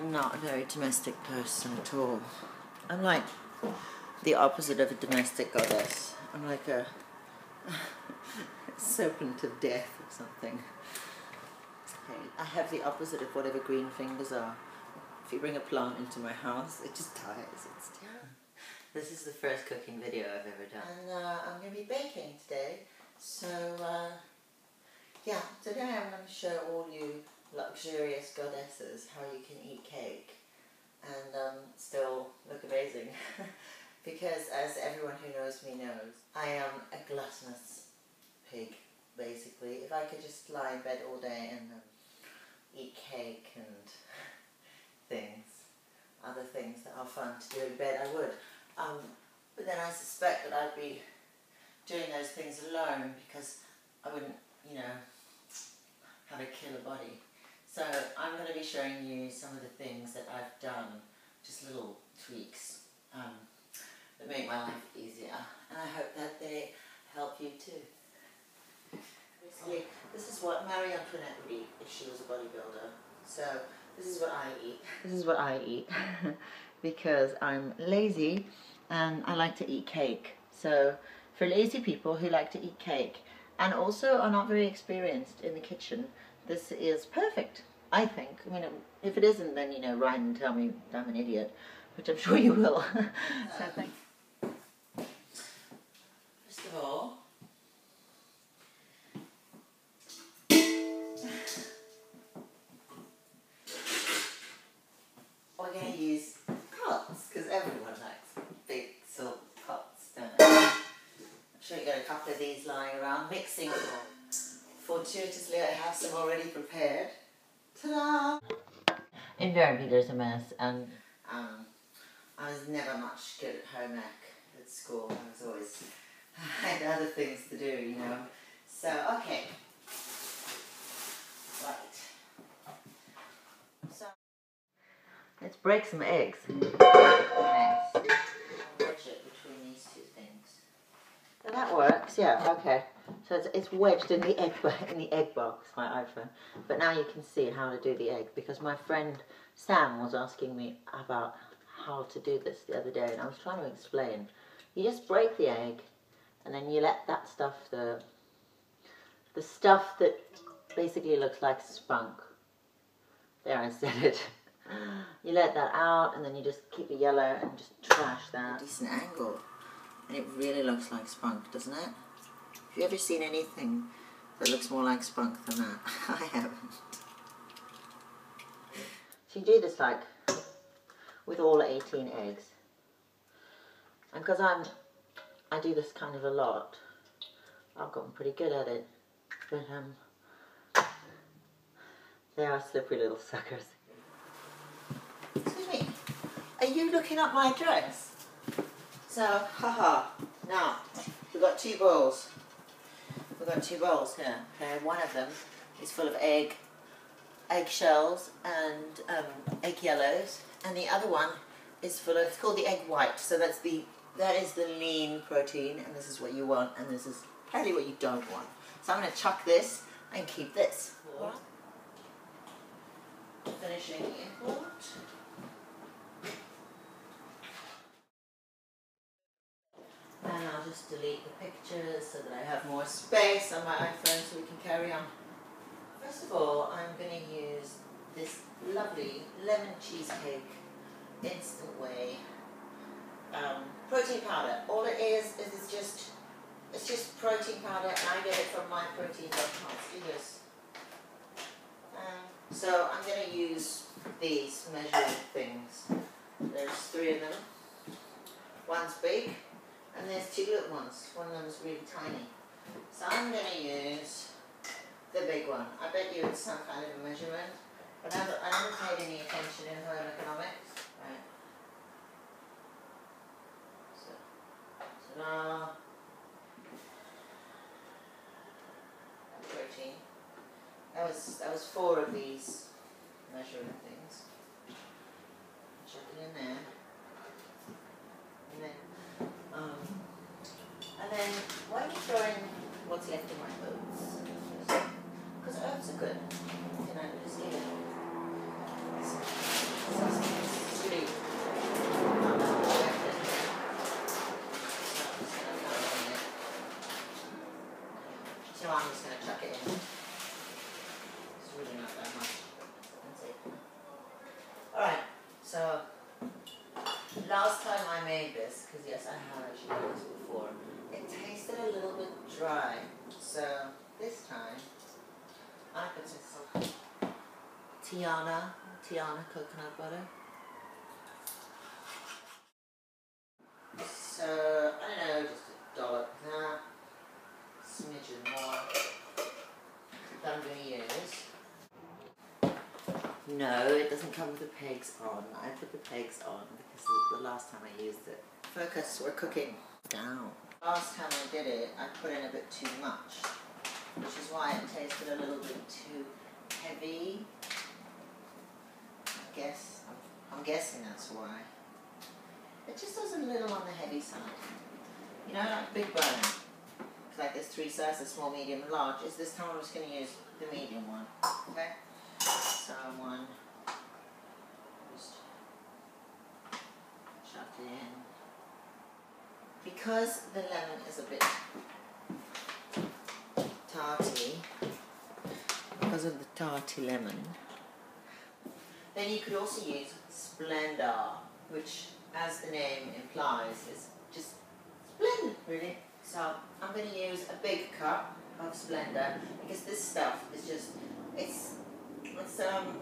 I'm not a very domestic person at all. I'm like the opposite of a domestic goddess. I'm like a serpent of death or something. Okay. I have the opposite of whatever green fingers are. If you bring a plant into my house, it just dies. This is the first cooking video I've ever done. And I'm going to be baking today. So, yeah, today I'm going to show all you luxurious goddesses how you can eat cake and still look amazing. Because as everyone who knows me knows, I am a gluttonous pig, basically. If I could just lie in bed all day and eat cake and things, other things that are fun to do in bed, I would. But then I suspect that I'd be doing those things alone because I wouldn't, you know, have a killer body. So I'm going to be showing you some of the things that I've done, just little tweaks that make my life easier. And I hope that they help you too. Basically, this is what Marie Antoinette would eat if she was a bodybuilder. So this is what I eat. This is what I eat because I'm lazy and I like to eat cake. So for lazy people who like to eat cake and also are not very experienced in the kitchen, this is perfect, I think. I mean, if it isn't, then, you know, write and tell me I'm an idiot, which I'm sure you will. So thank you. First of all, we're going to use pots, because everyone likes big silver pots, don't they? I'm sure you got a couple of these lying around, mixing them. Fortuitously, I have some already prepared. Ta-da! Invariably, there's a mess, and I was never much good at home ec at school. I was always, I had other things to do, you know. So, okay. Right. So, let's break some eggs. Nice. Wedge it between these two things. So that works, yeah, okay. So it's wedged in the egg box, my iPhone. But now you can see how to do the egg, because my friend Sam was asking me about how to do this the other day, and I was trying to explain. You just break the egg, and then you let that stuff, the stuff that basically looks like spunk. There, I said it. You let that out, and then you just keep it yellow and just trash that. A decent angle, and it really looks like spunk, doesn't it? Have you ever seen anything that looks more like spunk than that? I haven't. So you do this like with all 18 eggs. And because I do this kind of a lot, I've gotten pretty good at it. But they are slippery little suckers. Excuse me, are you looking at my dress? So, haha, now we've got two bowls. We've got two bowls here. Okay, one of them is full of egg shells and egg yellows, and the other one is full of, it's called the egg white. So that is the lean protein, and this is what you want, and this is probably what you don't want. So I'm going to chuck this and keep this. Finishing the import. And I'll just delete the pictures so that I have more space on my iPhone so we can carry on. First of all, I'm going to use this lovely lemon cheesecake instant whey protein powder. All it is it's just protein powder, and I get it from myprotein.com. Studios. So I'm going to use these measuring things. There's 3 of them. One's big, and there's 2 little ones. One of them is really tiny. So I'm going to use the big one. I bet you it's some kind of a measurement, but I never paid any attention in home economics. Right. So, ta-da. Protein. That was 4 of these measuring things. Chuck it in there. And then why don't you throw in what's left of my oats? Because oats are good. You know, just leave it. So last time I made this, because yes, I have actually done this before, it tasted a little bit dry. So this time I put some Tiana coconut butter. So I don't know, just a dollop of that, smidgen more that I'm going to use. No, it doesn't come with the pegs on. I put the pegs on because the last time I used it. Focus, we're cooking. Down. Last time I did it, I put in a bit too much, which is why it tasted a little bit too heavy. I'm guessing that's why. It just was a little on the heavy side. You know, like big bone. Like there's 3 sizes, small, medium, and large. Is this time I'm just going to use the medium one. Okay? So one, just chuck it in. Because the lemon is a bit tarty, because of the tarty lemon, then you could also use Splenda, which, as the name implies, is just splendid, really. So I'm going to use a big cup of Splenda because this stuff is just, it's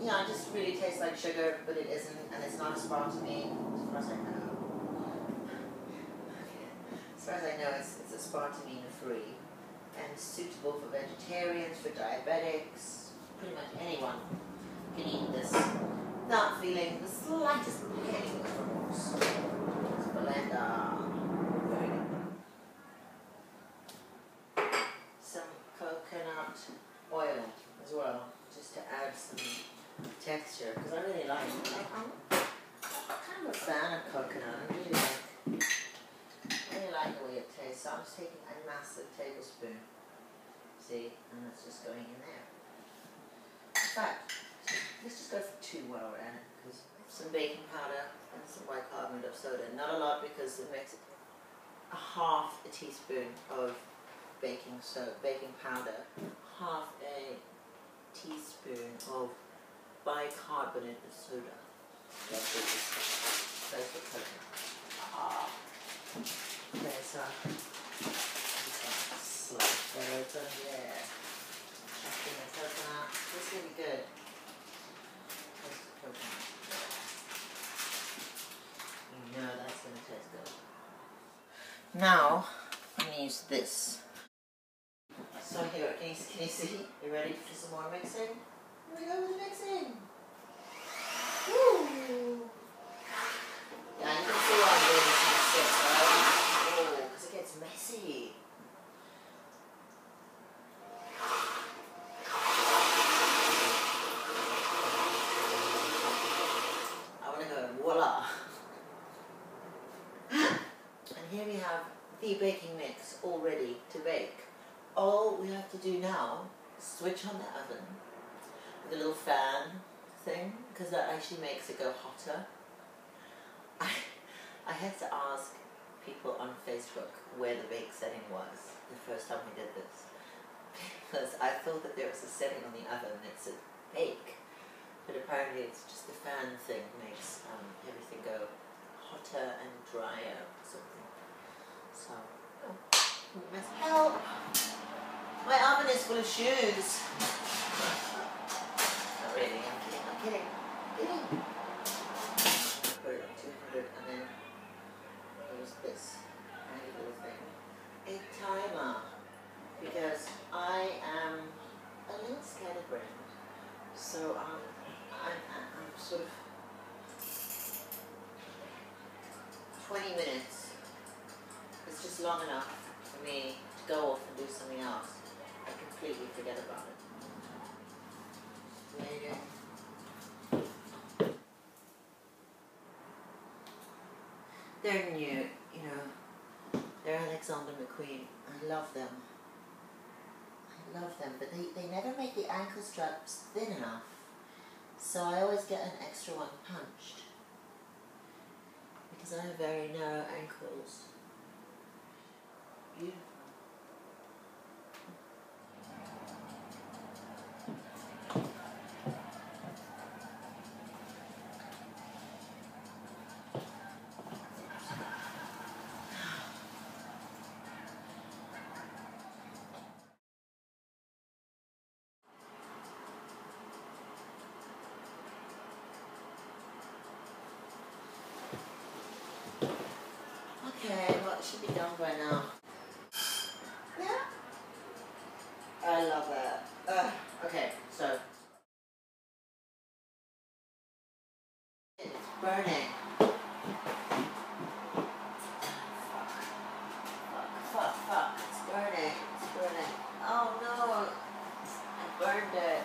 yeah, it just really tastes like sugar, but it isn't, and it's not aspartame, as far as I know. As far as I know, it's aspartame free and suitable for vegetarians, for diabetics. Pretty much anyone can eat this without feeling the slightest penny of remorse. Splenda. Very good. Some coconut oil as well, just to add some texture, because I really like it. I'm kind of a fan of coconut. I really like the way it tastes. So I'm just taking a massive tablespoon, see, and that's just going in there. In fact, let's just go for 2 while we're at it, because some baking powder and some bicarbonate of soda. Not a lot, because it makes a half a teaspoon of baking powder, half a teaspoon of bicarbonate of soda. That's the coconut. Okay, so slice that open, yeah. Chucking the coconut. This is going to be good. Taste the coconut. You know that's going to taste good. Now, I'm going to use this. So here, can you see? You ready for some more mixing? Here we go with the mixing. Woo! Yeah, you can see why I'm doing this in the stick, right? Oh, because it gets messy. I want to go, voila! And here we have the baking mix all ready to bake. All we have to do now is switch on the oven with a little fan thing, because that actually makes it go hotter. I had to ask people on Facebook where the bake setting was the first time we did this, because I thought that there was a setting on the oven that said bake, but apparently it's just the fan thing makes everything go hotter and drier or something. So, help! My oven is full of shoes. Not really, I'm kidding. Put it on 200 and then use this handy little thing. A timer. Because I am a little scatterbrained. So I'm sort of 20 minutes. It's just long enough for me to go off and do something else. I completely forget about it. Later. They're new, you know. They're Alexander McQueen. I love them. But they never make the ankle straps thin enough. So I always get an extra one punched. Because I have very narrow ankles. Beautiful. Okay, well, it should be done by now. Yeah. I love it. Okay, so. It's burning. Fuck. It's burning. It's burning. Oh no. I burned it.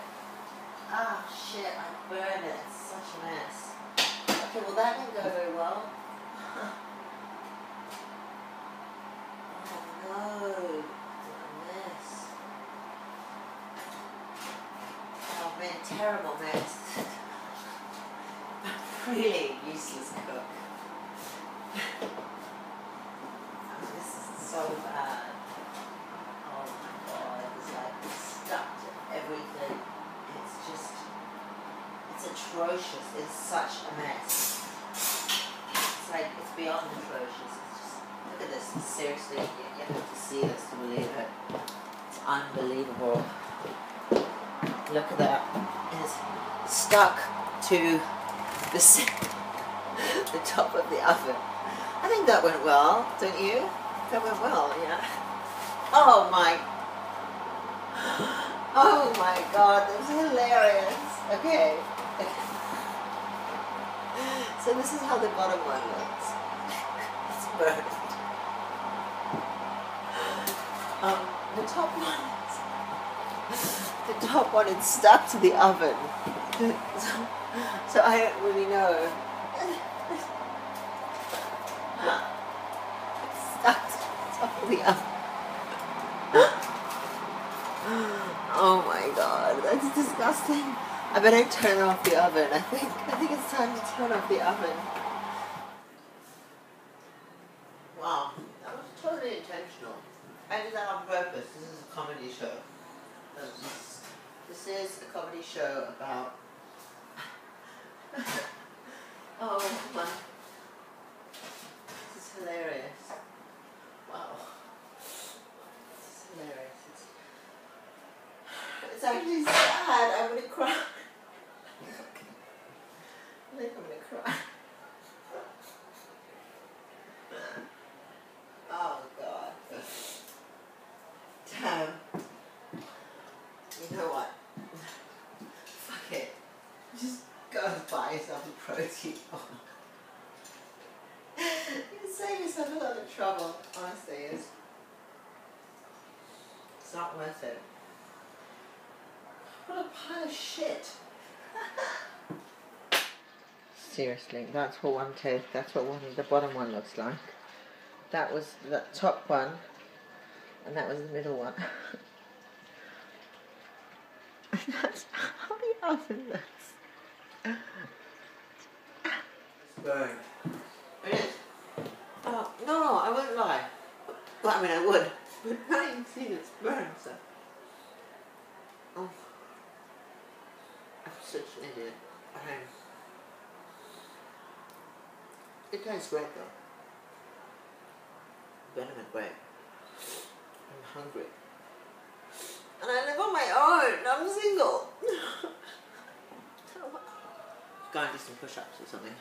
Ah, shit, I burned it. It's such a mess. Okay, well, that didn't go very well. Oh no. What a mess. Oh man, terrible mess. Really useless cook. This is so bad. Oh my god, it's like stuck to everything. It's atrocious. It's such a mess. It's like, it's beyond atrocious. It's just, look at this. Seriously, you have to see this to believe it. It's unbelievable. Look at that. It's stuck to the top of the oven. I think that went well, don't you? That went well, yeah. Oh my god, that was hilarious. Okay. So this is how the bottom one looks. It's burned. The top one is stuck to the oven. So I don't really know. It's stuck to the top of the oven. Oh my god, that's disgusting. I better turn off the oven. I think it's time to turn off the oven. Wow, that was totally intentional. I did that on purpose. This is a comedy show. This is a comedy show about... Oh my... This is hilarious. Wow. This is hilarious. It's actually sad. I'm gonna cry. I think I'm gonna cry. Oh god. Damn. You know what? Fuck it. Just go and buy yourself a protein bar. You save yourself a lot of trouble. Honestly, it's not worth it. What a pile of shit. Seriously, that's what one tastes. That's what the bottom one looks like. That was the top one, and that was the middle one. And that's how the oven looks. It's burned. It is. Oh no, I wouldn't lie. Well, I mean, I would, but now you can see it's burned. So. Oh. I'm such an idiot. It tastes great though. Better than great. I'm hungry. And I live on my own. I'm single. Go and do some push-ups or something.